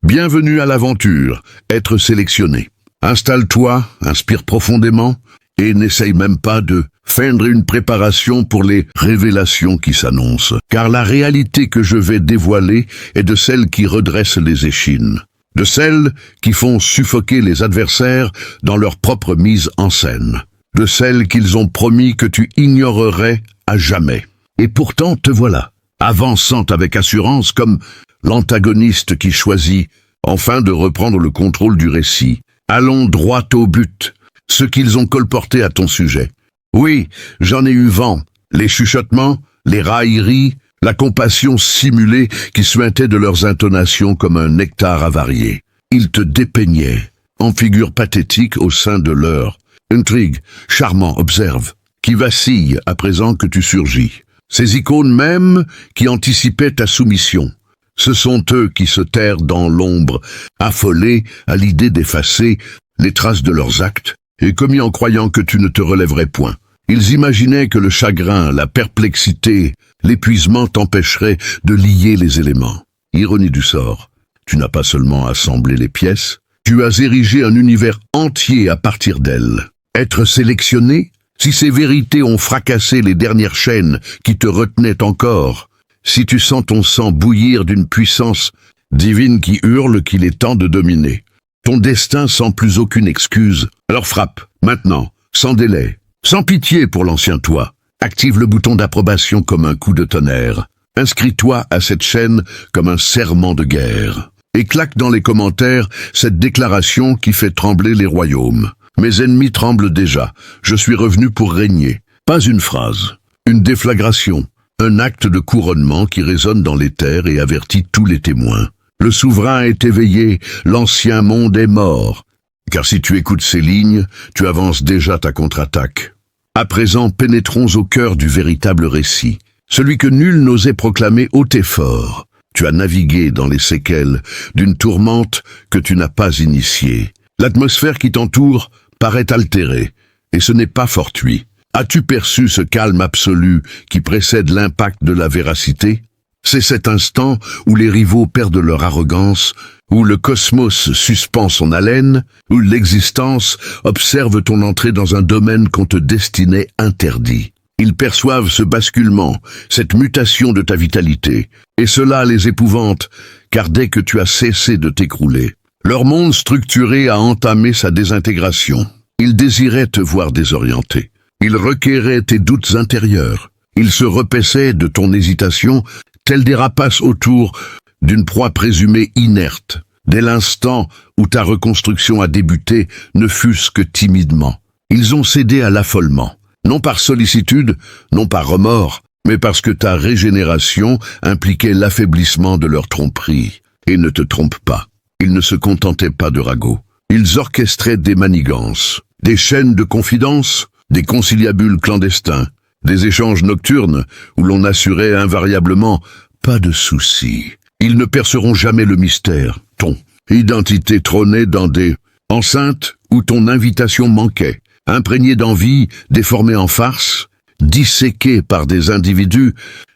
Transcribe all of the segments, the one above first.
Bienvenue à l'aventure, être sélectionné. Installe-toi, inspire profondément, et n'essaye même pas de feindre une préparation pour les révélations qui s'annoncent. Car la réalité que je vais dévoiler est de celles qui redressent les échines, de celles qui font suffoquer les adversaires dans leur propre mise en scène, de celles qu'ils ont promis que tu ignorerais à jamais. Et pourtant te voilà, avançant avec assurance comme l'antagoniste qui choisit enfin de reprendre le contrôle du récit. Allons droit au but, ce qu'ils ont colporté à ton sujet. Oui, j'en ai eu vent, les chuchotements, les railleries, la compassion simulée qui suintait de leurs intonations comme un nectar avarié. Ils te dépeignaient, en figure pathétique au sein de leur intrigue, charmant, observe, qui vacille à présent que tu surgis. Ces icônes même qui anticipaient ta soumission. Ce sont eux qui se terrent dans l'ombre, affolés à l'idée d'effacer les traces de leurs actes, et commis en croyant que tu ne te relèverais point. Ils imaginaient que le chagrin, la perplexité, l'épuisement t'empêcheraient de lier les éléments. Ironie du sort, tu n'as pas seulement assemblé les pièces, tu as érigé un univers entier à partir d'elles. Être sélectionné, si ces vérités ont fracassé les dernières chaînes qui te retenaient encore, si tu sens ton sang bouillir d'une puissance divine qui hurle qu'il est temps de dominer, ton destin sans plus aucune excuse, alors frappe, maintenant, sans délai, sans pitié pour l'ancien toi. Active le bouton d'approbation comme un coup de tonnerre. Inscris-toi à cette chaîne comme un serment de guerre. Et claque dans les commentaires cette déclaration qui fait trembler les royaumes. Mes ennemis tremblent déjà. Je suis revenu pour régner. Pas une phrase, une déflagration, un acte de couronnement qui résonne dans l'éther et avertit tous les témoins. Le souverain est éveillé, l'ancien monde est mort. Car si tu écoutes ces lignes, tu avances déjà ta contre-attaque. À présent, pénétrons au cœur du véritable récit, celui que nul n'osait proclamer haut et fort. Tu as navigué dans les séquelles d'une tourmente que tu n'as pas initiée. L'atmosphère qui t'entoure paraît altérée, et ce n'est pas fortuit. As-tu perçu ce calme absolu qui précède l'impact de la véracité? C'est cet instant où les rivaux perdent leur arrogance, où le cosmos suspend son haleine, où l'existence observe ton entrée dans un domaine qu'on te destinait interdit. Ils perçoivent ce basculement, cette mutation de ta vitalité, et cela les épouvante, car dès que tu as cessé de t'écrouler, leur monde structuré a entamé sa désintégration. Ils désiraient te voir désorienté. Ils requéraient tes doutes intérieurs. Ils se repaissaient de ton hésitation, tels des rapaces autour d'une proie présumée inerte, dès l'instant où ta reconstruction a débuté, ne fût-ce que timidement. Ils ont cédé à l'affolement, non par sollicitude, non par remords, mais parce que ta régénération impliquait l'affaiblissement de leur tromperie. Et ne te trompe pas, ils ne se contentaient pas de ragots. Ils orchestraient des manigances, des chaînes de confidence, des conciliabules clandestins, des échanges nocturnes où l'on assurait invariablement « pas de soucis ». Ils ne perceront jamais le mystère, ton identité trônait dans des enceintes où ton invitation manquait, imprégnée d'envie, déformée en farce, disséquée par des individus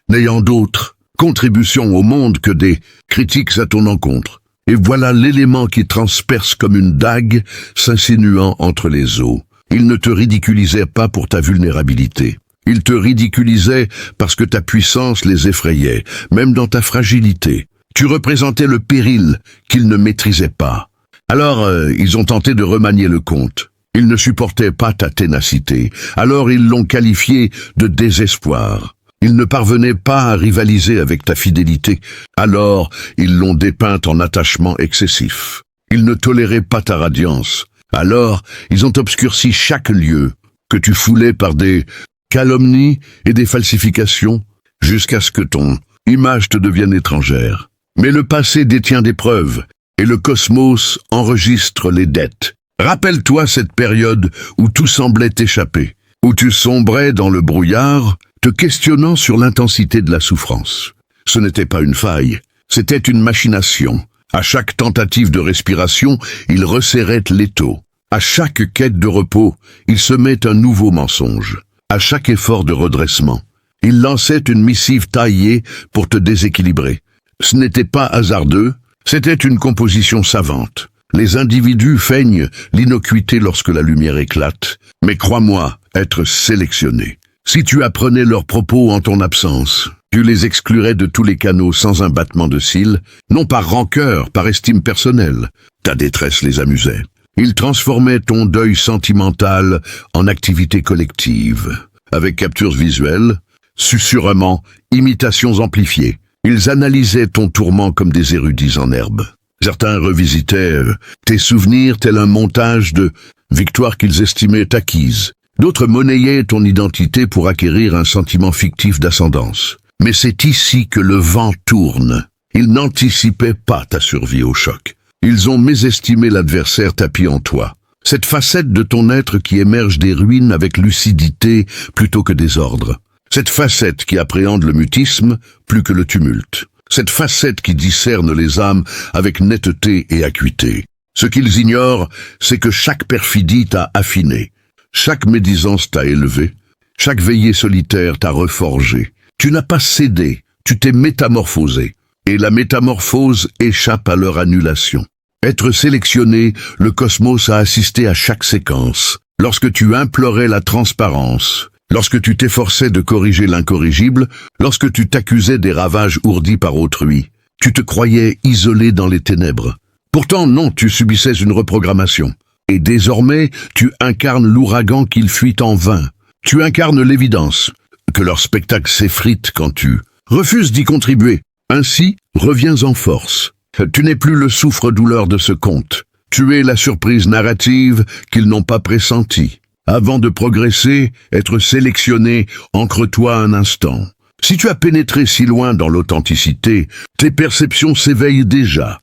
n'ayant d'autre contribution au monde que des critiques à ton encontre. Et voilà l'élément qui transperce comme une dague s'insinuant entre les os. Ils ne te ridiculisaient pas pour ta vulnérabilité. Ils te ridiculisaient parce que ta puissance les effrayait, même dans ta fragilité. Tu représentais le péril qu'ils ne maîtrisaient pas. Alors, ils ont tenté de remanier le compte. Ils ne supportaient pas ta ténacité. Alors, ils l'ont qualifié de désespoir. Ils ne parvenaient pas à rivaliser avec ta fidélité. Alors, ils l'ont dépeinte en attachement excessif. Ils ne toléraient pas ta radiance. Alors, ils ont obscurci chaque lieu que tu foulais par des calomnies et des falsifications, jusqu'à ce que ton image te devienne étrangère. Mais le passé détient des preuves, et le cosmos enregistre les dettes. Rappelle-toi cette période où tout semblait t'échapper, où tu sombrais dans le brouillard, te questionnant sur l'intensité de la souffrance. Ce n'était pas une faille, c'était une machination. À chaque tentative de respiration, il resserrait l'étau. À chaque quête de repos, il semait un nouveau mensonge. À chaque effort de redressement, il lançait une missive taillée pour te déséquilibrer. Ce n'était pas hasardeux, C'était une composition savante. Les individus feignent l'innocuité lorsque la lumière éclate, mais crois-moi, être sélectionné. Si tu apprenais leurs propos en ton absence, tu les exclurais de tous les canaux sans un battement de cils, non par rancœur, par estime personnelle. Ta détresse les amusait. Ils transformaient ton deuil sentimental en activité collective, avec captures visuelles, susurrements, imitations amplifiées. Ils analysaient ton tourment comme des érudits en herbe. Certains revisitaient tes souvenirs tel un montage de victoires qu'ils estimaient acquises. D'autres monnayaient ton identité pour acquérir un sentiment fictif d'ascendance. Mais c'est ici que le vent tourne. Ils n'anticipaient pas ta survie au choc. Ils ont mésestimé l'adversaire tapi en toi. Cette facette de ton être qui émerge des ruines avec lucidité plutôt que désordre. Cette facette qui appréhende le mutisme plus que le tumulte. Cette facette qui discerne les âmes avec netteté et acuité. Ce qu'ils ignorent, c'est que chaque perfidie t'a affiné. Chaque médisance t'a élevé. Chaque veillée solitaire t'a reforgé. Tu n'as pas cédé, tu t'es métamorphosé. Et la métamorphose échappe à leur annulation. Être sélectionné, le cosmos a assisté à chaque séquence. Lorsque tu implorais la transparence, lorsque tu t'efforçais de corriger l'incorrigible, lorsque tu t'accusais des ravages ourdis par autrui, tu te croyais isolé dans les ténèbres. Pourtant non, tu subissais une reprogrammation. Et désormais, tu incarnes l'ouragan qu'ils fuient en vain. Tu incarnes l'évidence, que leur spectacle s'effrite quand tu refuses d'y contribuer. Ainsi, reviens en force. Tu n'es plus le souffre-douleur de ce conte. Tu es la surprise narrative qu'ils n'ont pas pressentie. Avant de progresser, être sélectionné, ancre-toi un instant. Si tu as pénétré si loin dans l'authenticité, tes perceptions s'éveillent déjà.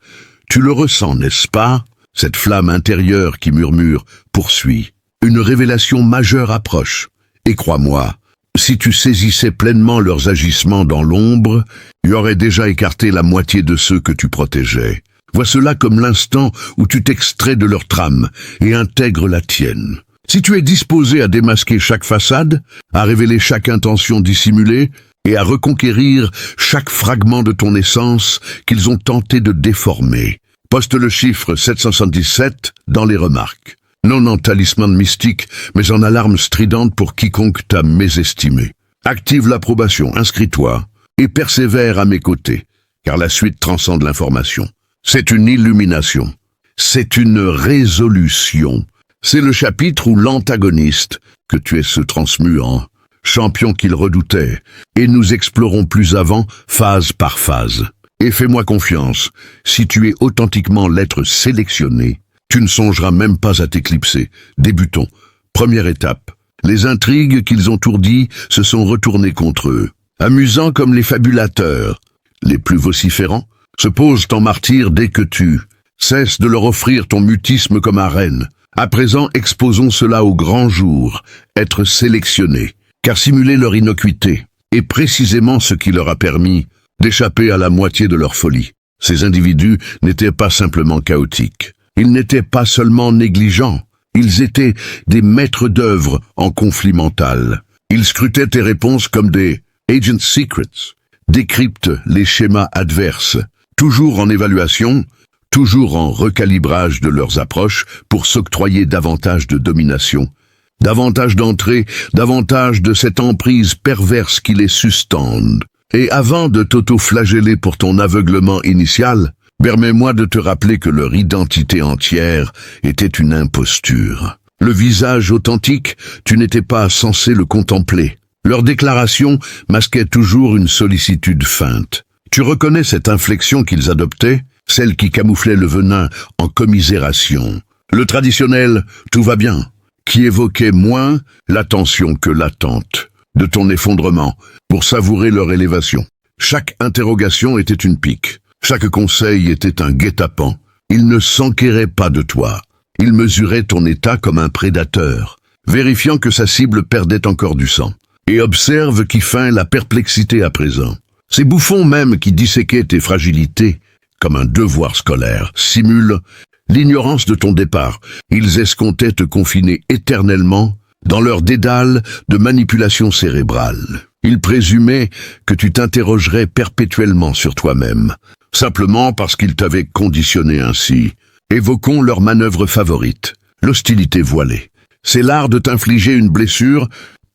Tu le ressens, n'est-ce pas? Cette flamme intérieure qui murmure « poursuit ». Une révélation majeure approche. Et crois-moi, si tu saisissais pleinement leurs agissements dans l'ombre, tu aurais déjà écarté la moitié de ceux que tu protégeais. Vois cela comme l'instant où tu t'extrais de leur trame et intègres la tienne. Si tu es disposé à démasquer chaque façade, à révéler chaque intention dissimulée et à reconquérir chaque fragment de ton essence qu'ils ont tenté de déformer, poste le chiffre 777 dans les remarques. Non en talisman mystique, mais en alarme stridente pour quiconque t'a mésestimé. Active l'approbation, inscris-toi, et persévère à mes côtés, car la suite transcende l'information. C'est une illumination. C'est une résolution. C'est le chapitre où l'antagoniste, que tu es ce transmuant, champion qu'il redoutait, et nous explorons plus avant, phase par phase. Et fais-moi confiance, si tu es authentiquement l'être sélectionné, tu ne songeras même pas à t'éclipser. Débutons. Première étape. Les intrigues qu'ils ont ourdies se sont retournées contre eux. Amusants comme les fabulateurs, les plus vociférants, se posent en martyrs dès que tu cesses de leur offrir ton mutisme comme arène. À présent, exposons cela au grand jour, être sélectionné, car simuler leur innocuité est précisément ce qui leur a permis d'échapper à la moitié de leur folie. Ces individus n'étaient pas simplement chaotiques. Ils n'étaient pas seulement négligents, ils étaient des maîtres d'œuvre en conflit mental. Ils scrutaient tes réponses comme des agent secrets, décryptent les schémas adverses, toujours en évaluation, toujours en recalibrage de leurs approches pour s'octroyer davantage de domination, davantage d'entrée, davantage de cette emprise perverse qui les sustende. Et avant de t'auto-flageller pour ton aveuglement initial, permets-moi de te rappeler que leur identité entière était une imposture. Le visage authentique, tu n'étais pas censé le contempler. Leur déclaration masquait toujours une sollicitude feinte. Tu reconnais cette inflexion qu'ils adoptaient, celle qui camouflait le venin en commisération. Le traditionnel « tout va bien », qui évoquait moins l'attention que l'attente de ton effondrement pour savourer leur élévation. Chaque interrogation était une pique. Chaque conseil était un guet-apens. Il ne s'enquérait pas de toi. Il mesurait ton état comme un prédateur, vérifiant que sa cible perdait encore du sang. Et observe qui feint la perplexité à présent. Ces bouffons même qui disséquaient tes fragilités, comme un devoir scolaire, simulent l'ignorance de ton départ. Ils escomptaient te confiner éternellement dans leur dédale de manipulation cérébrale. Ils présumaient que tu t'interrogerais perpétuellement sur toi-même, simplement parce qu'ils t'avaient conditionné ainsi. Évoquons leur manœuvre favorite, l'hostilité voilée. C'est l'art de t'infliger une blessure,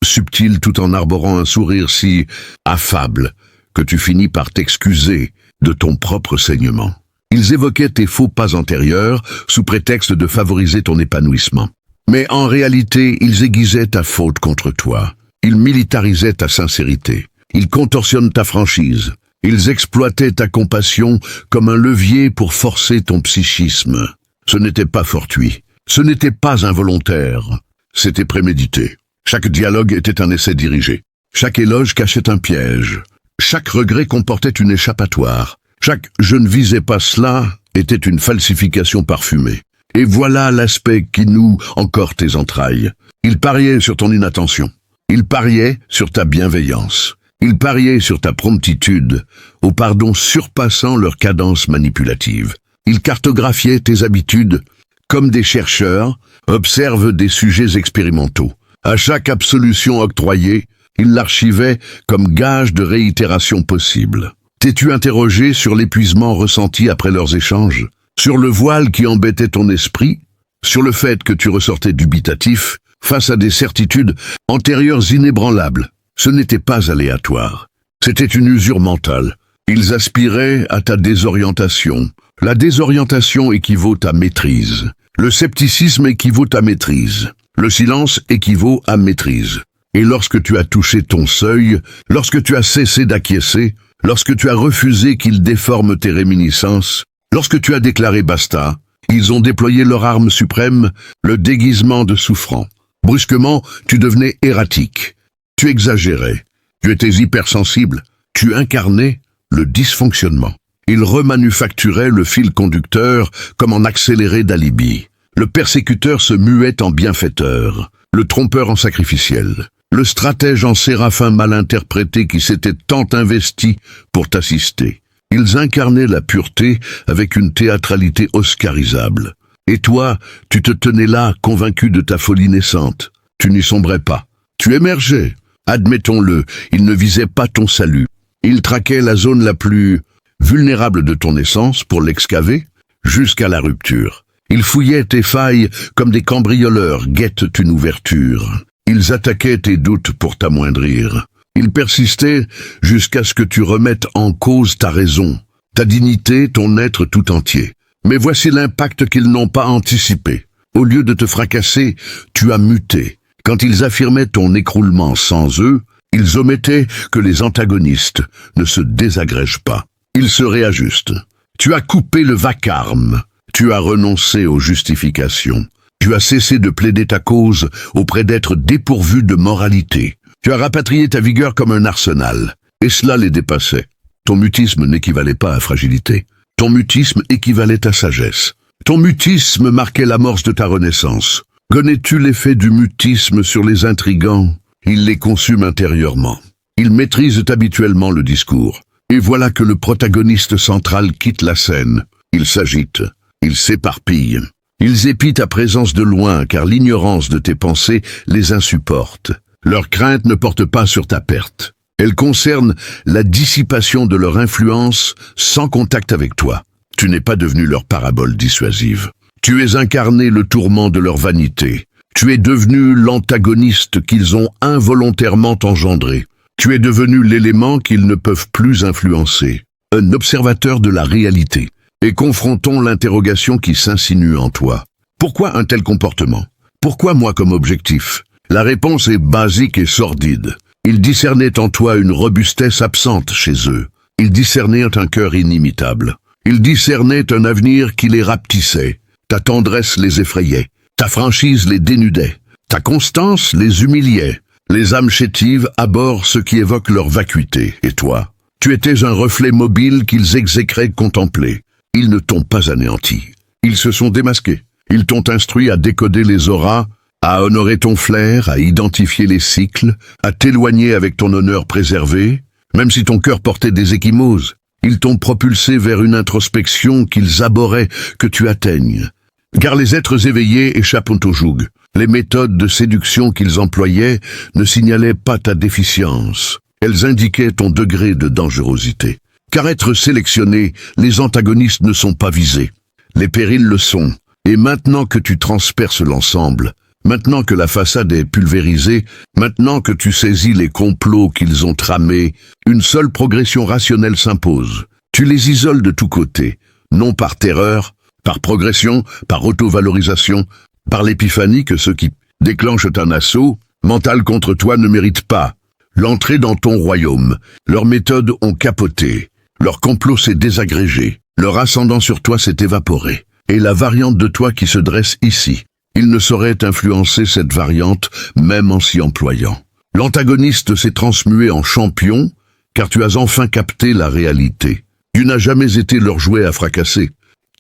subtile tout en arborant un sourire si affable, que tu finis par t'excuser de ton propre saignement. Ils évoquaient tes faux pas antérieurs sous prétexte de favoriser ton épanouissement. Mais en réalité, ils aiguisaient ta faute contre toi. Ils militarisaient ta sincérité. Ils contorsionnent ta franchise. Ils exploitaient ta compassion comme un levier pour forcer ton psychisme. Ce n'était pas fortuit. Ce n'était pas involontaire. C'était prémédité. Chaque dialogue était un essai dirigé. Chaque éloge cachait un piège. Chaque regret comportait une échappatoire. Chaque « je ne visais pas cela » était une falsification parfumée. Et voilà l'aspect qui noue encore tes entrailles. Ils pariaient sur ton inattention. Ils pariaient sur ta bienveillance. Ils pariaient sur ta promptitude, au pardon surpassant leur cadence manipulative. Ils cartographiaient tes habitudes, comme des chercheurs observent des sujets expérimentaux. À chaque absolution octroyée, ils l'archivaient comme gage de réitération possible. T'es-tu interrogé sur l'épuisement ressenti après leurs échanges? Sur le voile qui embêtait ton esprit? Sur le fait que tu ressortais dubitatif face à des certitudes antérieures inébranlables? Ce n'était pas aléatoire. C'était une usure mentale. Ils aspiraient à ta désorientation. La désorientation équivaut à maîtrise. Le scepticisme équivaut à maîtrise. Le silence équivaut à maîtrise. Et lorsque tu as touché ton seuil, lorsque tu as cessé d'acquiescer, lorsque tu as refusé qu'ils déforment tes réminiscences, lorsque tu as déclaré basta, ils ont déployé leur arme suprême, le déguisement de souffrant. Brusquement, tu devenais erratique. Tu exagérais. Tu étais hypersensible. Tu incarnais le dysfonctionnement. Ils remanufacturaient le fil conducteur comme en accéléré d'alibi. Le persécuteur se muait en bienfaiteur, le trompeur en sacrificiel, le stratège en séraphin mal interprété qui s'était tant investi pour t'assister. Ils incarnaient la pureté avec une théâtralité oscarisable. Et toi, tu te tenais là, convaincu de ta folie naissante. Tu n'y sombrais pas. Tu émergeais. Admettons-le, ils ne visaient pas ton salut. Ils traquaient la zone la plus vulnérable de ton essence pour l'excaver jusqu'à la rupture. Ils fouillaient tes failles comme des cambrioleurs guettent une ouverture. Ils attaquaient tes doutes pour t'amoindrir. Ils persistaient jusqu'à ce que tu remettes en cause ta raison, ta dignité, ton être tout entier. Mais voici l'impact qu'ils n'ont pas anticipé. Au lieu de te fracasser, tu as muté. Quand ils affirmaient ton écroulement sans eux, ils omettaient que les antagonistes ne se désagrègent pas. Ils se réajustent. Tu as coupé le vacarme. Tu as renoncé aux justifications. Tu as cessé de plaider ta cause auprès d'êtres dépourvus de moralité. Tu as rapatrié ta vigueur comme un arsenal. Et cela les dépassait. Ton mutisme n'équivalait pas à fragilité. Ton mutisme équivalait à sagesse. Ton mutisme marquait l'amorce de ta renaissance. Connais-tu l'effet du mutisme sur les intrigants? Ils les consument intérieurement. Ils maîtrisent habituellement le discours. Et voilà que le protagoniste central quitte la scène. Il s'agite. Il s'éparpille. Ils épient ta présence de loin car l'ignorance de tes pensées les insupporte. Leur crainte ne porte pas sur ta perte. Elle concerne la dissipation de leur influence sans contact avec toi. Tu n'es pas devenu leur parabole dissuasive. Tu es incarné le tourment de leur vanité. Tu es devenu l'antagoniste qu'ils ont involontairement engendré. Tu es devenu l'élément qu'ils ne peuvent plus influencer. Un observateur de la réalité. Et confrontons l'interrogation qui s'insinue en toi. Pourquoi un tel comportement? Pourquoi moi comme objectif? La réponse est basique et sordide. Ils discernaient en toi une robustesse absente chez eux. Ils discernaient un cœur inimitable. Ils discernaient un avenir qui les rapetissait. Ta tendresse les effrayait. Ta franchise les dénudait. Ta constance les humiliait. Les âmes chétives abhorrent ce qui évoque leur vacuité. Et toi, tu étais un reflet mobile qu'ils exécraient contempler. Ils ne t'ont pas anéanti. Ils se sont démasqués. Ils t'ont instruit à décoder les auras, à honorer ton flair, à identifier les cycles, à t'éloigner avec ton honneur préservé, même si ton cœur portait des ecchymoses. Ils t'ont propulsé vers une introspection qu'ils abhorraient que tu atteignes. Car les êtres éveillés échappent au joug. Les méthodes de séduction qu'ils employaient ne signalaient pas ta déficience. Elles indiquaient ton degré de dangerosité. Car être sélectionné, les antagonistes ne sont pas visés. Les périls le sont. Et maintenant que tu transperces l'ensemble, maintenant que la façade est pulvérisée, maintenant que tu saisis les complots qu'ils ont tramés, une seule progression rationnelle s'impose. Tu les isoles de tous côtés, non par terreur, par progression, par auto-valorisation, par l'épiphanie que ceux qui déclenchent un assaut mental contre toi ne méritent pas l'entrée dans ton royaume. Leurs méthodes ont capoté, leur complot s'est désagrégé, leur ascendant sur toi s'est évaporé. Et la variante de toi qui se dresse ici, il ne saurait influencer cette variante, même en s'y employant. L'antagoniste s'est transmué en champion, car tu as enfin capté la réalité. Tu n'as jamais été leur jouet à fracasser.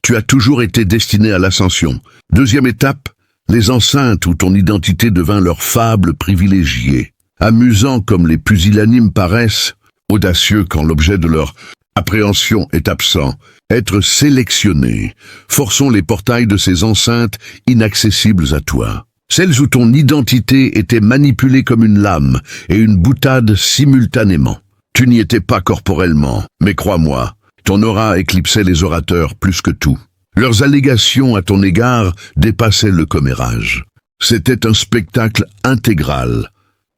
Tu as toujours été destiné à l'ascension. Deuxième étape, les enceintes où ton identité devint leur fable privilégiée. Amusant comme les pusillanimes paraissent, audacieux quand l'objet de leur appréhension est absent. Être sélectionné. Forçons les portails de ces enceintes inaccessibles à toi. Celles où ton identité était manipulée comme une lame et une boutade simultanément. Tu n'y étais pas corporellement, mais crois-moi, ton aura éclipsait les orateurs plus que tout. Leurs allégations à ton égard dépassaient le commérage. C'était un spectacle intégral,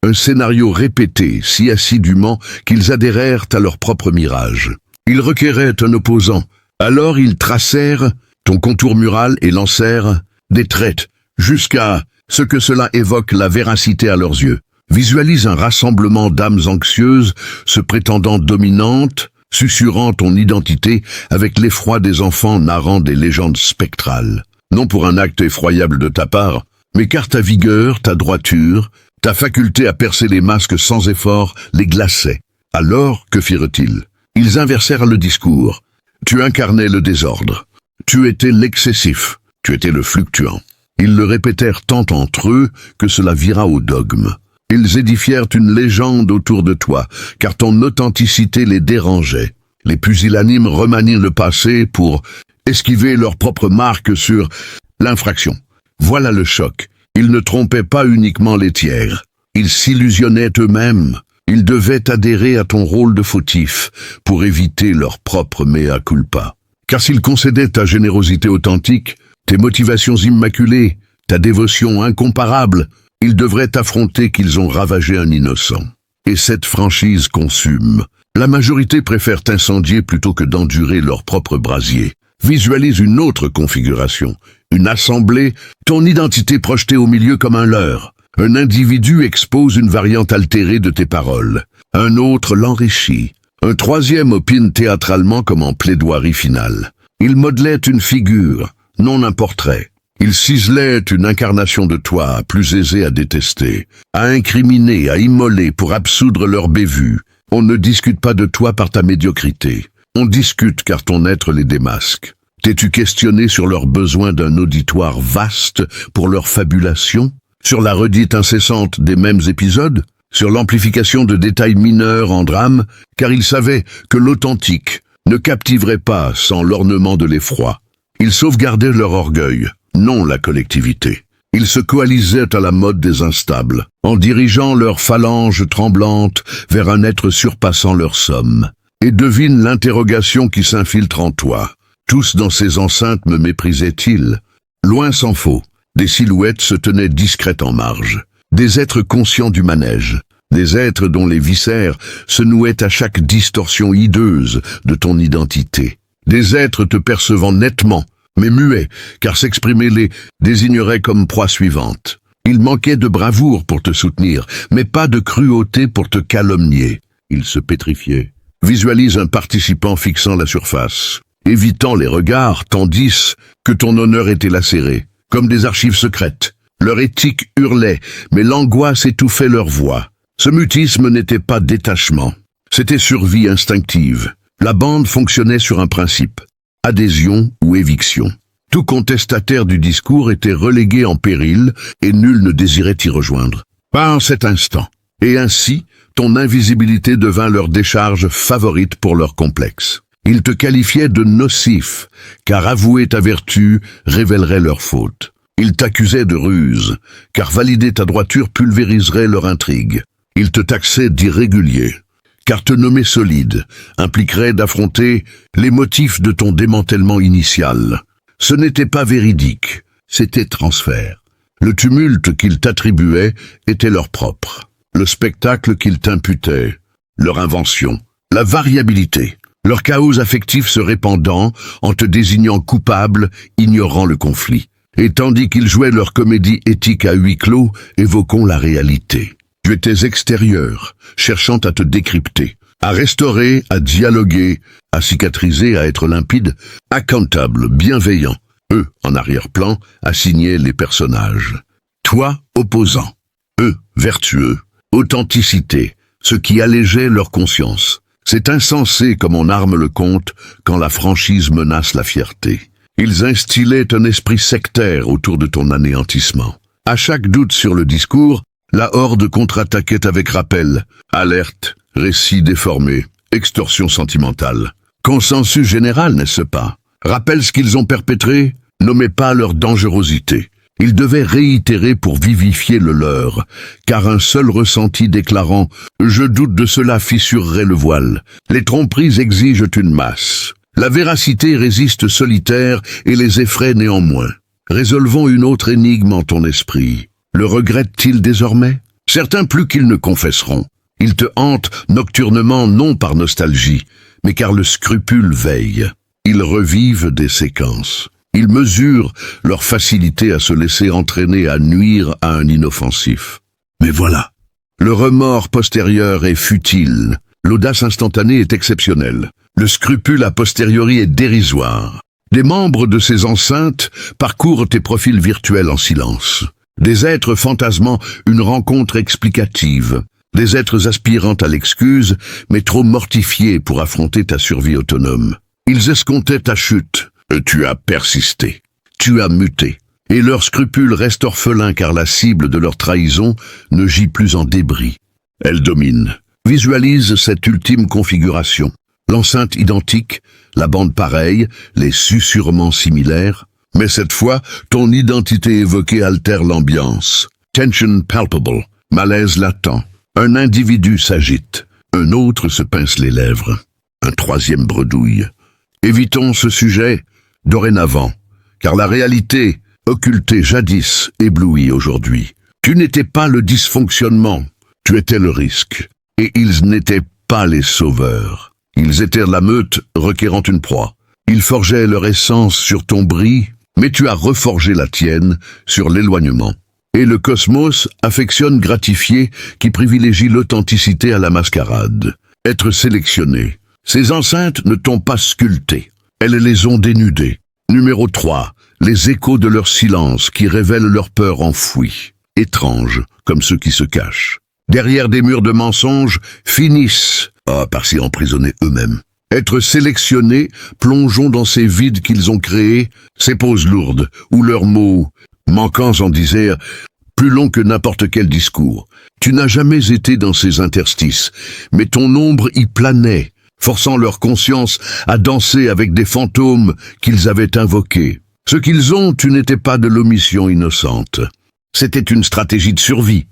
un scénario répété si assidûment qu'ils adhérèrent à leur propre mirage. Ils requéraient un opposant. Alors ils tracèrent ton contour mural et lancèrent des traits, jusqu'à ce que cela évoque la véracité à leurs yeux. Visualise un rassemblement d'âmes anxieuses se prétendant dominantes, susurrant ton identité avec l'effroi des enfants narrant des légendes spectrales. Non pour un acte effroyable de ta part, mais car ta vigueur, ta droiture, ta faculté à percer les masques sans effort les glaçait. Alors, que firent-ils? Ils inversèrent le discours. Tu incarnais le désordre. Tu étais l'excessif. Tu étais le fluctuant. Ils le répétèrent tant entre eux que cela vira au dogme. Ils édifièrent une légende autour de toi, car ton authenticité les dérangeait. Les pusillanimes remanient le passé pour esquiver leur propre marque sur l'infraction. Voilà le choc. Ils ne trompaient pas uniquement les tiers. Ils s'illusionnaient eux-mêmes. Ils devaient adhérer à ton rôle de fautif pour éviter leur propre mea culpa. Car s'ils concédaient ta générosité authentique, tes motivations immaculées, ta dévotion incomparable, ils devraient affronter qu'ils ont ravagé un innocent. Et cette franchise consume. La majorité préfère incendier plutôt que d'endurer leur propre brasier. Visualise une autre configuration, une assemblée, ton identité projetée au milieu comme un leurre. Un individu expose une variante altérée de tes paroles. Un autre l'enrichit. Un troisième opine théâtralement comme en plaidoirie finale. Il modelait une figure, non un portrait. Il ciselait une incarnation de toi, plus aisée à détester, à incriminer, à immoler pour absoudre leur bévue. On ne discute pas de toi par ta médiocrité. On discute car ton être les démasque. T'es-tu questionné sur leurs besoins d'un auditoire vaste pour leur fabulation? Sur la redite incessante des mêmes épisodes? Sur l'amplification de détails mineurs en drame? Car ils savaient que l'authentique ne captiverait pas sans l'ornement de l'effroi. Ils sauvegardaient leur orgueil, non la collectivité. Ils se coalisaient à la mode des instables, en dirigeant leurs phalanges tremblantes vers un être surpassant leur somme. Et devine l'interrogation qui s'infiltre en toi. Tous dans ces enceintes me méprisaient-ils? Loin s'en faut. Des silhouettes se tenaient discrètes en marge. Des êtres conscients du manège. Des êtres dont les viscères se nouaient à chaque distorsion hideuse de ton identité. Des êtres te percevant nettement, mais muets, car s'exprimer les désignerait comme proie suivante. Il manquait de bravoure pour te soutenir, mais pas de cruauté pour te calomnier. Ils se pétrifiaient. Visualise un participant fixant la surface, évitant les regards, tandis que ton honneur était lacéré, comme des archives secrètes. Leur éthique hurlait, mais l'angoisse étouffait leur voix. Ce mutisme n'était pas détachement, c'était survie instinctive. La bande fonctionnait sur un principe, adhésion ou éviction. Tout contestataire du discours était relégué en péril et nul ne désirait y rejoindre. Pas en cet instant. Et ainsi, ton invisibilité devint leur décharge favorite pour leur complexe. Ils te qualifiaient de nocif, car avouer ta vertu révélerait leur faute. Ils t'accusaient de ruse, car valider ta droiture pulvériserait leur intrigue. Ils te taxaient d'irrégulier, car te nommer solide impliquerait d'affronter les motifs de ton démantèlement initial. Ce n'était pas véridique, c'était transfert. Le tumulte qu'ils t'attribuaient était leur propre. Le spectacle qu'ils t'imputaient, leur invention, la variabilité, leur chaos affectif se répandant en te désignant coupable, ignorant le conflit. Et tandis qu'ils jouaient leur comédie éthique à huis clos, évoquons la réalité. Tu étais extérieur, cherchant à te décrypter, à restaurer, à dialoguer, à cicatriser, à être limpide, accountable, bienveillant. Eux, en arrière-plan, assignaient les personnages. Toi, opposant. Eux, vertueux. Authenticité, ce qui allégeait leur conscience. C'est insensé comme on arme le compte quand la franchise menace la fierté. Ils instillaient un esprit sectaire autour de ton anéantissement. À chaque doute sur le discours, la horde contre-attaquait avec rappel, alerte, récit déformé, extorsion sentimentale. Consensus général, n'est-ce pas? Rappelle ce qu'ils ont perpétré, nommez pas leur dangerosité. Ils devaient réitérer pour vivifier le leur, car un seul ressenti déclarant « Je doute de cela fissurerait le voile ». Les tromperies exigent une masse. La véracité résiste solitaire et les effraie néanmoins. Résolvons une autre énigme en ton esprit. Le regrettent-ils désormais? Certains plus qu'ils ne confesseront. Ils te hantent nocturnement non par nostalgie, mais car le scrupule veille. Ils revivent des séquences. Ils mesurent leur facilité à se laisser entraîner à nuire à un inoffensif. Mais voilà, le remords postérieur est futile. L'audace instantanée est exceptionnelle. Le scrupule a posteriori est dérisoire. Des membres de ces enceintes parcourent tes profils virtuels en silence. Des êtres fantasmant une rencontre explicative. Des êtres aspirant à l'excuse, mais trop mortifiés pour affronter ta survie autonome. Ils escomptaient ta chute. Tu as persisté. Tu as muté. Et leurs scrupules restent orphelins car la cible de leur trahison ne gît plus en débris. Elle domine. Visualise cette ultime configuration. L'enceinte identique, la bande pareille, les susurrements similaires. Mais cette fois, ton identité évoquée altère l'ambiance. Tension palpable, malaise latent. Un individu s'agite, un autre se pince les lèvres. Un troisième bredouille. Évitons ce sujet, dorénavant, car la réalité, occultée jadis, éblouit aujourd'hui. Tu n'étais pas le dysfonctionnement, tu étais le risque. Et ils n'étaient pas les sauveurs. Ils étaient la meute requérant une proie. Ils forgeaient leur essence sur ton bris, mais tu as reforgé la tienne sur l'éloignement. Et le cosmos affectionne gratifier qui privilégie l'authenticité à la mascarade. Être sélectionné. Ces enceintes ne t'ont pas sculpté. Elles les ont dénudées. Numéro 3. Les échos de leur silence qui révèlent leur peur enfouie. Étranges, comme ceux qui se cachent. Derrière des murs de mensonges, finissent, par s'y emprisonner eux-mêmes. Être sélectionnés, plongeons dans ces vides qu'ils ont créés, ces pauses lourdes, où leurs mots, manquants en disaient, plus longs que n'importe quel discours. Tu n'as jamais été dans ces interstices, mais ton ombre y planait, forçant leur conscience à danser avec des fantômes qu'ils avaient invoqués. Ce qu'ils ont, tu n'étais pas de l'omission innocente. C'était une stratégie de survie,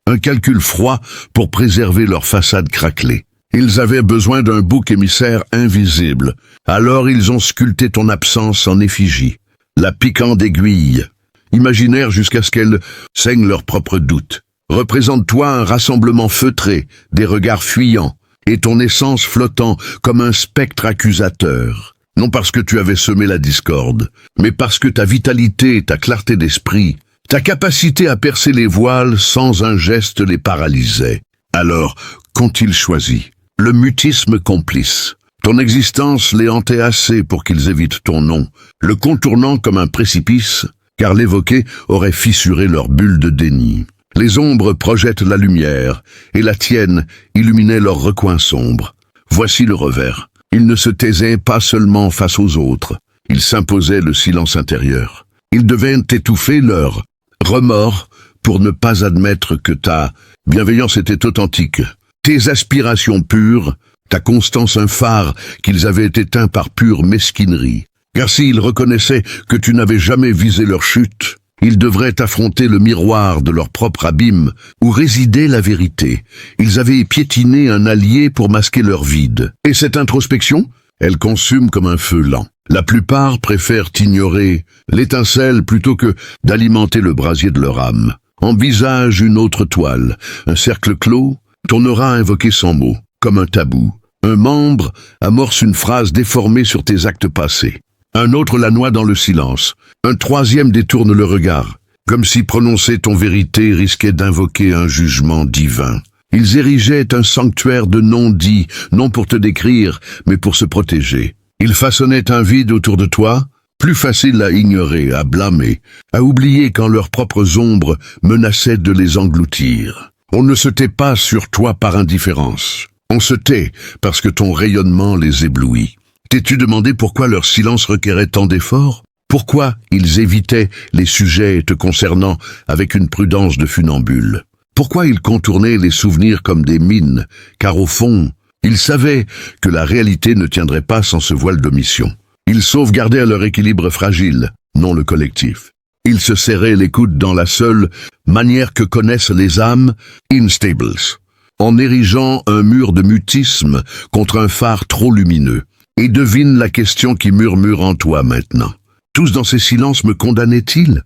un calcul froid pour préserver leur façade craquelée. Ils avaient besoin d'un bouc émissaire invisible, alors ils ont sculpté ton absence en effigie. La piquant d'aiguille, imaginaire jusqu'à ce qu'elle saigne leurs propres doutes. Représente-toi un rassemblement feutré, des regards fuyants, et ton essence flottant comme un spectre accusateur. Non parce que tu avais semé la discorde, mais parce que ta vitalité, ta clarté d'esprit, ta capacité à percer les voiles sans un geste les paralysait. Alors, qu'ont-ils choisi? Le mutisme complice. Ton existence les hantait assez pour qu'ils évitent ton nom, le contournant comme un précipice, car l'évoquer aurait fissuré leur bulle de déni. Les ombres projettent la lumière, et la tienne illuminait leurs recoins sombres. Voici le revers. Ils ne se taisaient pas seulement face aux autres, ils s'imposaient le silence intérieur. Ils devaient étouffer leur remords pour ne pas admettre que ta bienveillance était authentique. Tes aspirations pures, ta constance un phare qu'ils avaient éteint par pure mesquinerie. Car s'ils reconnaissaient que tu n'avais jamais visé leur chute, Ils devraient affronter le miroir de leur propre abîme, où résidait la vérité. Ils avaient piétiné un allié pour masquer leur vide. Et cette introspection, elle consume comme un feu lent. La plupart préfèrent ignorer l'étincelle plutôt que d'alimenter le brasier de leur âme. Envisage une autre toile, un cercle clos, ton aura invoqué sans mots, comme un tabou. Un membre amorce une phrase déformée sur tes actes passés. Un autre la noie dans le silence. Un troisième détourne le regard, comme si prononcer ton vérité risquait d'invoquer un jugement divin. Ils érigeaient un sanctuaire de non-dits, non pour te décrire, mais pour se protéger. Ils façonnaient un vide autour de toi, plus facile à ignorer, à blâmer, à oublier quand leurs propres ombres menaçaient de les engloutir. On ne se tait pas sur toi par indifférence. On se tait parce que ton rayonnement les éblouit. T'es-tu demandé pourquoi leur silence requérait tant d'efforts? Pourquoi ils évitaient les sujets te concernant avec une prudence de funambule? Pourquoi ils contournaient les souvenirs comme des mines? Car au fond, ils savaient que la réalité ne tiendrait pas sans ce voile d'omission. Ils sauvegardaient leur équilibre fragile, non le collectif. Ils se serraient les coudes dans la seule manière que connaissent les âmes instables, en érigeant un mur de mutisme contre un phare trop lumineux. Et devine la question qui murmure en toi maintenant. Tous dans ces silences me condamnaient-ils?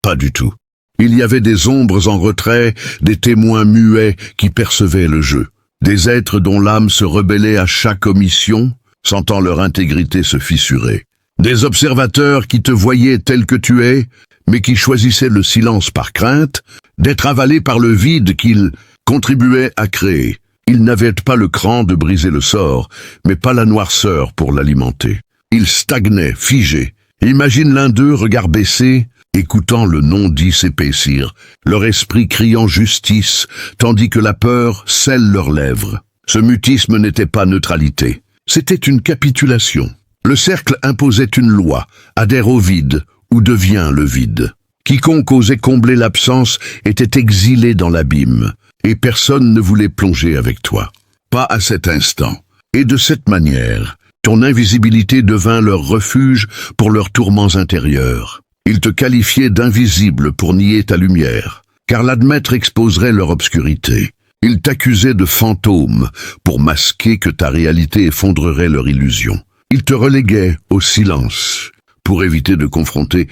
Pas du tout. Il y avait des ombres en retrait, des témoins muets qui percevaient le jeu. Des êtres dont l'âme se rebellait à chaque omission, sentant leur intégrité se fissurer. Des observateurs qui te voyaient tel que tu es, mais qui choisissaient le silence par crainte d'être avalés par le vide qu'ils contribuaient à créer. Ils n'avaient pas le cran de briser le sort, mais pas la noirceur pour l'alimenter. Ils stagnaient, figés. Imagine l'un d'eux, regard baissé, écoutant le non-dit s'épaissir, leur esprit criant justice, tandis que la peur scelle leurs lèvres. Ce mutisme n'était pas neutralité, c'était une capitulation. Le cercle imposait une loi, adhère au vide, ou devient le vide. Quiconque osait combler l'absence était exilé dans l'abîme, et personne ne voulait plonger avec toi. Pas à cet instant. Et de cette manière, ton invisibilité devint leur refuge pour leurs tourments intérieurs. Ils te qualifiaient d'invisible pour nier ta lumière, car l'admettre exposerait leur obscurité. Ils t'accusaient de fantôme pour masquer que ta réalité effondrerait leur illusion. Ils te reléguaient au silence pour éviter de confronter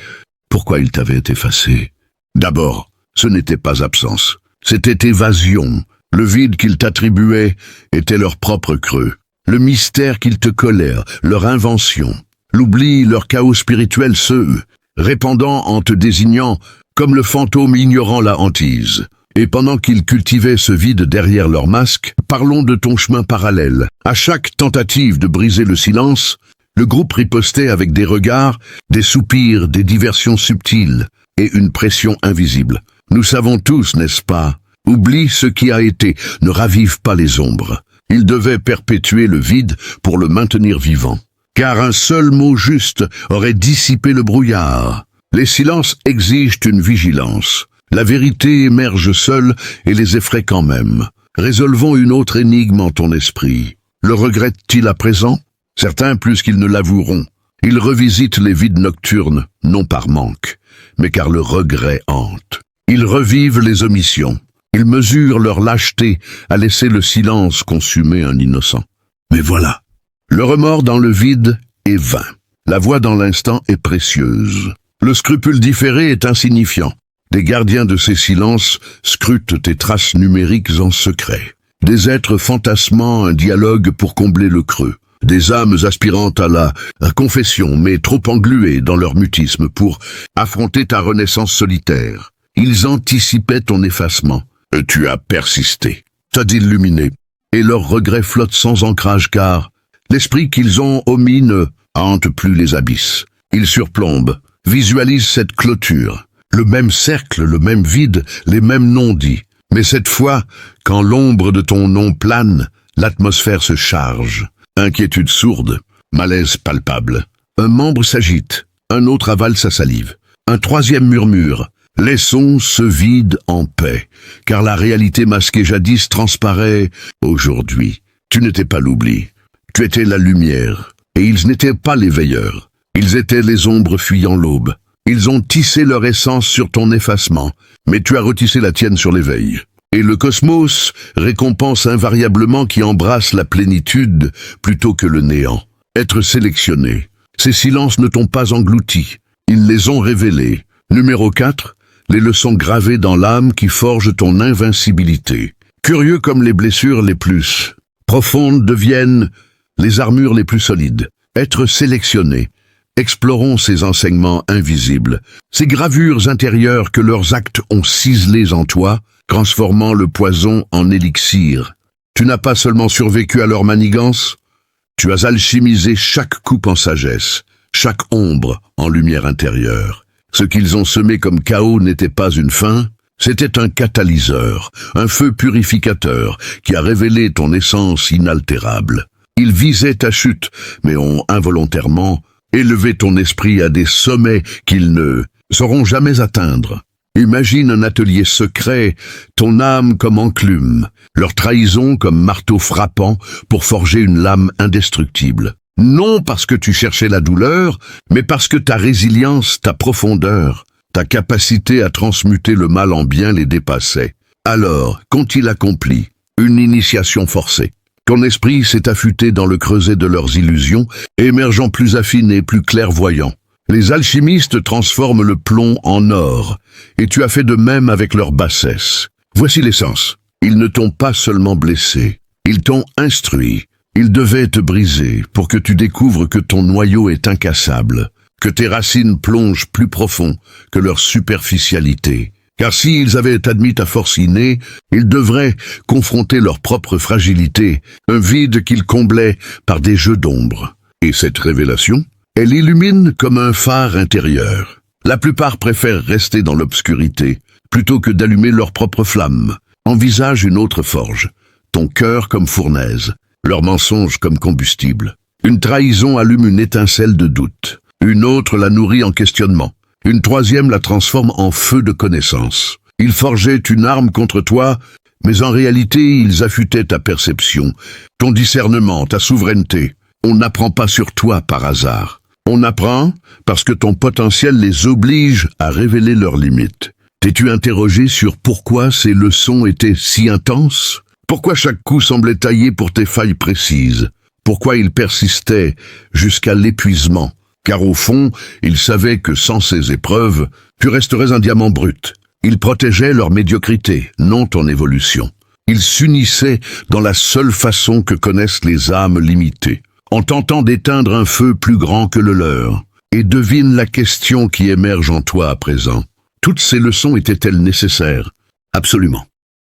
pourquoi ils t'avaient effacé. D'abord, ce n'était pas absence, c'était évasion. Le vide qu'ils t'attribuaient était leur propre creux. Le mystère qu'ils te collèrent, leur invention. L'oubli, leur chaos spirituel, répandant en te désignant comme le fantôme ignorant la hantise. Et pendant qu'ils cultivaient ce vide derrière leur masque, parlons de ton chemin parallèle. À chaque tentative de briser le silence, le groupe ripostait avec des regards, des soupirs, des diversions subtiles et une pression invisible. Nous savons tous, n'est-ce pas? Oublie ce qui a été, ne ravive pas les ombres. Ils devaient perpétuer le vide pour le maintenir vivant. Car un seul mot juste aurait dissipé le brouillard. Les silences exigent une vigilance. La vérité émerge seule et les effraie quand même. Résolvons une autre énigme en ton esprit. Le regrette-t-il à présent? Certains plus qu'ils ne l'avoueront. Ils revisitent les vides nocturnes, non par manque, mais car le regret hante. Ils revivent les omissions. Ils mesurent leur lâcheté à laisser le silence consumer un innocent. Mais voilà, le remords dans le vide est vain. La voix dans l'instant est précieuse. Le scrupule différé est insignifiant. Des gardiens de ces silences scrutent tes traces numériques en secret. Des êtres fantasmant un dialogue pour combler le creux. Des âmes aspirant à la confession, mais trop engluées dans leur mutisme pour affronter ta renaissance solitaire. Ils anticipaient ton effacement. Tu as persisté. T'as illuminé. Et leurs regrets flottent sans ancrage car l'esprit qu'ils ont omis ne hante plus les abysses. Ils surplombent, visualisent cette clôture. Le même cercle, le même vide, les mêmes non-dits. Mais cette fois, quand l'ombre de ton nom plane, l'atmosphère se charge. Inquiétude sourde, malaise palpable. Un membre s'agite, un autre avale sa salive. Un troisième murmure. Laissons ce vide en paix, car la réalité masquée jadis transparaît aujourd'hui. Tu n'étais pas l'oubli, tu étais la lumière, et ils n'étaient pas les veilleurs. Ils étaient les ombres fuyant l'aube. Ils ont tissé leur essence sur ton effacement, mais tu as retissé la tienne sur l'éveil. Et le cosmos récompense invariablement qui embrasse la plénitude plutôt que le néant. Être sélectionné. Ces silences ne t'ont pas englouti. Ils les ont révélés. Numéro 4. Les leçons gravées dans l'âme qui forgent ton invincibilité. Curieux comme les blessures les plus profondes deviennent les armures les plus solides. Être sélectionné. Explorons ces enseignements invisibles, ces gravures intérieures que leurs actes ont ciselées en toi, transformant le poison en élixir. Tu n'as pas seulement survécu à leur manigance, tu as alchimisé chaque coupe en sagesse, chaque ombre en lumière intérieure. Ce qu'ils ont semé comme chaos n'était pas une fin, c'était un catalyseur, un feu purificateur qui a révélé ton essence inaltérable. Ils visaient ta chute, mais ont involontairement élevé ton esprit à des sommets qu'ils ne sauront jamais atteindre. Imagine un atelier secret, ton âme comme enclume, leur trahison comme marteau frappant pour forger une lame indestructible. Non parce que tu cherchais la douleur, mais parce que ta résilience, ta profondeur, ta capacité à transmuter le mal en bien les dépassait. Alors, qu'ont-ils accompli? Une initiation forcée. Ton esprit s'est affûté dans le creuset de leurs illusions, émergeant plus affiné, plus clairvoyant. Les alchimistes transforment le plomb en or, et tu as fait de même avec leur bassesse. Voici l'essence. Ils ne t'ont pas seulement blessé, ils t'ont instruit. Ils devaient te briser pour que tu découvres que ton noyau est incassable, que tes racines plongent plus profond que leur superficialité. Car s'ils avaient admis ta force innée, ils devraient confronter leur propre fragilité, un vide qu'ils comblaient par des jeux d'ombre. Et cette révélation, elle illumine comme un phare intérieur. La plupart préfèrent rester dans l'obscurité, plutôt que d'allumer leur propre flamme. Envisage une autre forge, ton cœur comme fournaise, leurs mensonges comme combustible. Une trahison allume une étincelle de doute, une autre la nourrit en questionnement. Une troisième la transforme en feu de connaissance. Ils forgeaient une arme contre toi, mais en réalité ils affûtaient ta perception, ton discernement, ta souveraineté. On n'apprend pas sur toi par hasard. On apprend parce que ton potentiel les oblige à révéler leurs limites. T'es-tu interrogé sur pourquoi ces leçons étaient si intenses? Pourquoi chaque coup semblait taillé pour tes failles précises? Pourquoi ils persistaient jusqu'à l'épuisement? Car au fond, ils savaient que sans ces épreuves, tu resterais un diamant brut. Ils protégeaient leur médiocrité, non ton évolution. Ils s'unissaient dans la seule façon que connaissent les âmes limitées, en tentant d'éteindre un feu plus grand que le leur. Et devine la question qui émerge en toi à présent. Toutes ces leçons étaient-elles nécessaires? Absolument.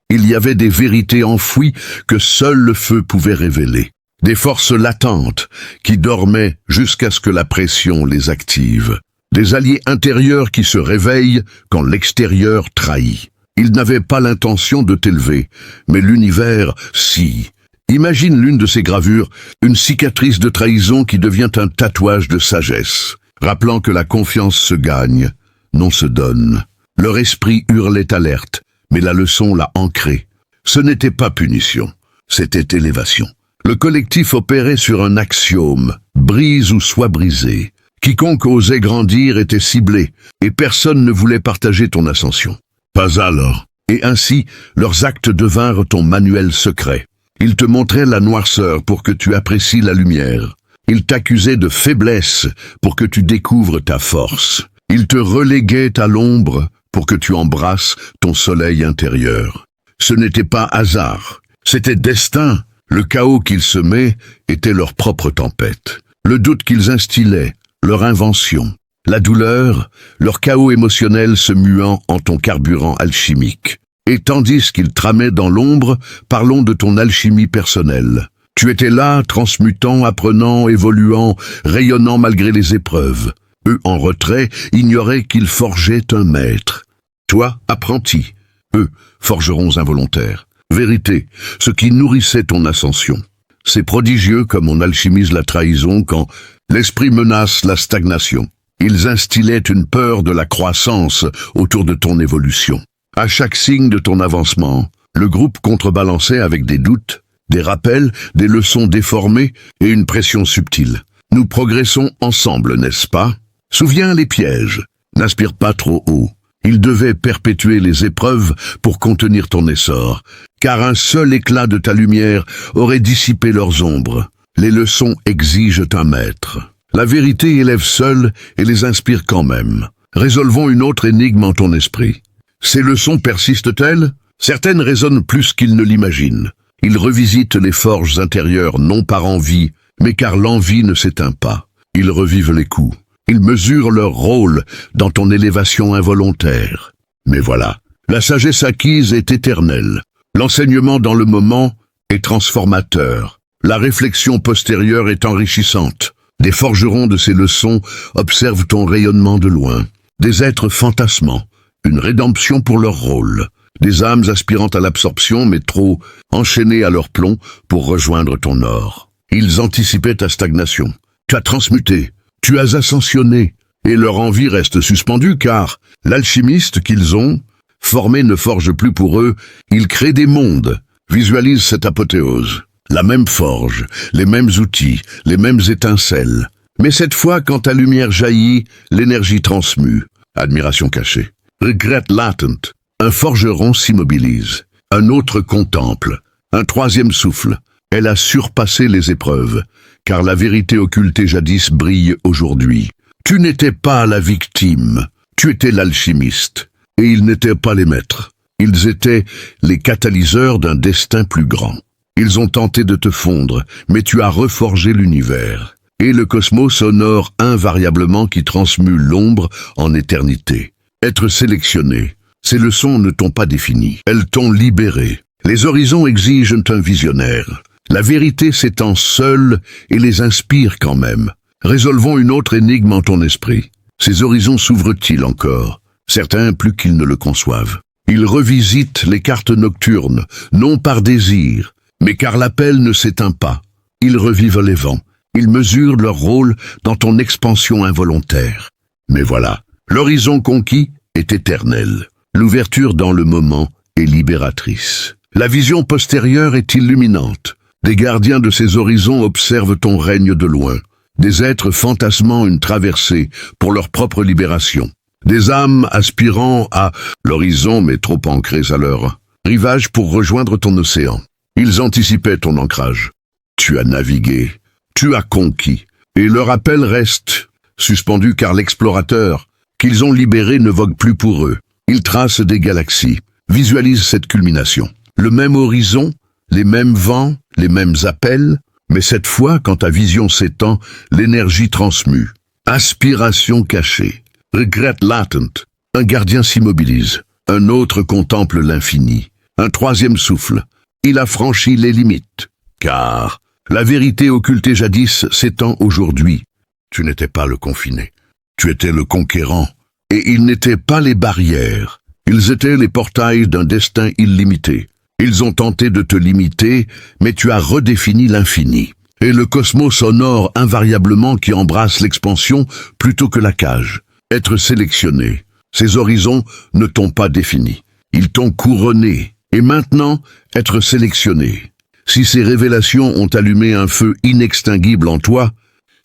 Il y avait des vérités enfouies que seul le feu pouvait révéler. Des forces latentes qui dormaient jusqu'à ce que la pression les active. Des alliés intérieurs qui se réveillent quand l'extérieur trahit. Ils n'avaient pas l'intention de t'élever, mais l'univers, si. Imagine l'une de ces gravures, une cicatrice de trahison qui devient un tatouage de sagesse, rappelant que la confiance se gagne, non se donne. Leur esprit hurlait alerte, mais la leçon l'a ancré. Ce n'était pas punition, c'était élévation. Le collectif opérait sur un axiome, brise ou sois brisé. Quiconque osait grandir était ciblé, et personne ne voulait partager ton ascension. Pas alors. Et ainsi, leurs actes devinrent ton manuel secret. Ils te montraient la noirceur pour que tu apprécies la lumière. Ils t'accusaient de faiblesse pour que tu découvres ta force. Ils te reléguaient à l'ombre pour que tu embrasses ton soleil intérieur. Ce n'était pas hasard, c'était destin. Le chaos qu'ils semaient était leur propre tempête. Le doute qu'ils instillaient, leur invention. La douleur, leur chaos émotionnel se muant en ton carburant alchimique. Et tandis qu'ils tramaient dans l'ombre, parlons de ton alchimie personnelle. Tu étais là, transmutant, apprenant, évoluant, rayonnant malgré les épreuves. Eux, en retrait, ignoraient qu'ils forgeaient un maître. Toi, apprenti. Eux, forgerons involontaires. Vérité, ce qui nourrissait ton ascension. C'est prodigieux comme on alchimise la trahison quand l'esprit menace la stagnation. Ils instillaient une peur de la croissance autour de ton évolution. À chaque signe de ton avancement, le groupe contrebalançait avec des doutes, des rappels, des leçons déformées et une pression subtile. Nous progressons ensemble, n'est-ce pas? Souviens les pièges, N'aspire pas trop haut. Il devait perpétuer les épreuves pour contenir ton essor, car un seul éclat de ta lumière aurait dissipé leurs ombres. Les leçons exigent un maître. La vérité élève seule et les inspire quand même. Résolvons une autre énigme en ton esprit. Ces leçons persistent-elles? Certaines résonnent plus qu'ils ne l'imaginent. Ils revisitent les forges intérieures non par envie, mais car l'envie ne s'éteint pas. Ils revivent les coups. Ils mesurent leur rôle dans ton élévation involontaire. Mais voilà, la sagesse acquise est éternelle. L'enseignement dans le moment est transformateur. La réflexion postérieure est enrichissante. Des forgerons de ces leçons observent ton rayonnement de loin. Des êtres fantasmants, une rédemption pour leur rôle. Des âmes aspirant à l'absorption mais trop enchaînées à leur plomb pour rejoindre ton or. Ils anticipaient ta stagnation. Tu as transmuté. Tu as ascensionné, et leur envie reste suspendue car l'alchimiste qu'ils ont formé ne forge plus pour eux, ils créent des mondes. Visualise cette apothéose. La même forge, les mêmes outils, les mêmes étincelles. Mais cette fois, quand ta lumière jaillit, l'énergie transmue. Admiration cachée. Regret latent. Un forgeron s'immobilise. Un autre contemple. Un troisième souffle. Elle a surpassé les épreuves, car la vérité occultée jadis brille aujourd'hui. Tu n'étais pas la victime, tu étais l'alchimiste. Et ils n'étaient pas les maîtres. Ils étaient les catalyseurs d'un destin plus grand. Ils ont tenté de te fondre, mais tu as reforgé l'univers. Et le cosmos honore invariablement qui transmue l'ombre en éternité. Être sélectionné, ces leçons ne t'ont pas défini, elles t'ont libéré. Les horizons exigent un visionnaire. La vérité s'étend seule et les inspire quand même. Résolvons une autre énigme en ton esprit. Ces horizons s'ouvrent-ils encore? Certains plus qu'ils ne le conçoivent. Ils revisitent les cartes nocturnes, non par désir, mais car l'appel ne s'éteint pas. Ils revivent les vents. Ils mesurent leur rôle dans ton expansion involontaire. Mais voilà, l'horizon conquis est éternel. L'ouverture dans le moment est libératrice. La vision postérieure est illuminante. Des gardiens de ces horizons observent ton règne de loin. Des êtres fantasmant une traversée pour leur propre libération. Des âmes aspirant à l'horizon mais trop ancrées à leur rivage pour rejoindre ton océan. Ils anticipaient ton ancrage. Tu as navigué, tu as conquis, et leur appel reste suspendu car l'explorateur qu'ils ont libéré ne vogue plus pour eux. Ils tracent des galaxies, visualisent cette culmination. Le même horizon, les mêmes vents, les mêmes appels, mais cette fois, quand ta vision s'étend, l'énergie transmue. Aspiration cachée. Regret latent. Un gardien s'immobilise. Un autre contemple l'infini. Un troisième souffle. Il a franchi les limites. Car la vérité occultée jadis s'étend aujourd'hui. Tu n'étais pas le confiné. Tu étais le conquérant. Et ils n'étaient pas les barrières. Ils étaient les portails d'un destin illimité. Ils ont tenté de te limiter, mais tu as redéfini l'infini. Et le cosmos honore invariablement qui embrasse l'expansion plutôt que la cage. Être sélectionné. Ces horizons ne t'ont pas défini. Ils t'ont couronné. Et maintenant, être sélectionné. Si ces révélations ont allumé un feu inextinguible en toi,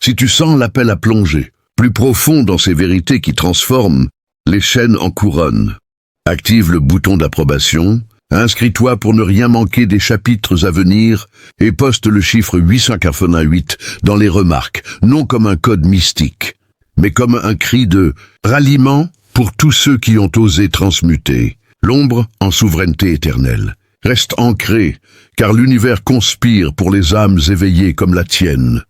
si tu sens l'appel à plonger, plus profond dans ces vérités qui transforment les chaînes en couronne, active le bouton d'approbation. Inscris-toi pour ne rien manquer des chapitres à venir et poste le chiffre 888 dans les remarques, non comme un code mystique, mais comme un cri de ralliement pour tous ceux qui ont osé transmuter l'ombre en souveraineté éternelle. Reste ancré, car l'univers conspire pour les âmes éveillées comme la tienne.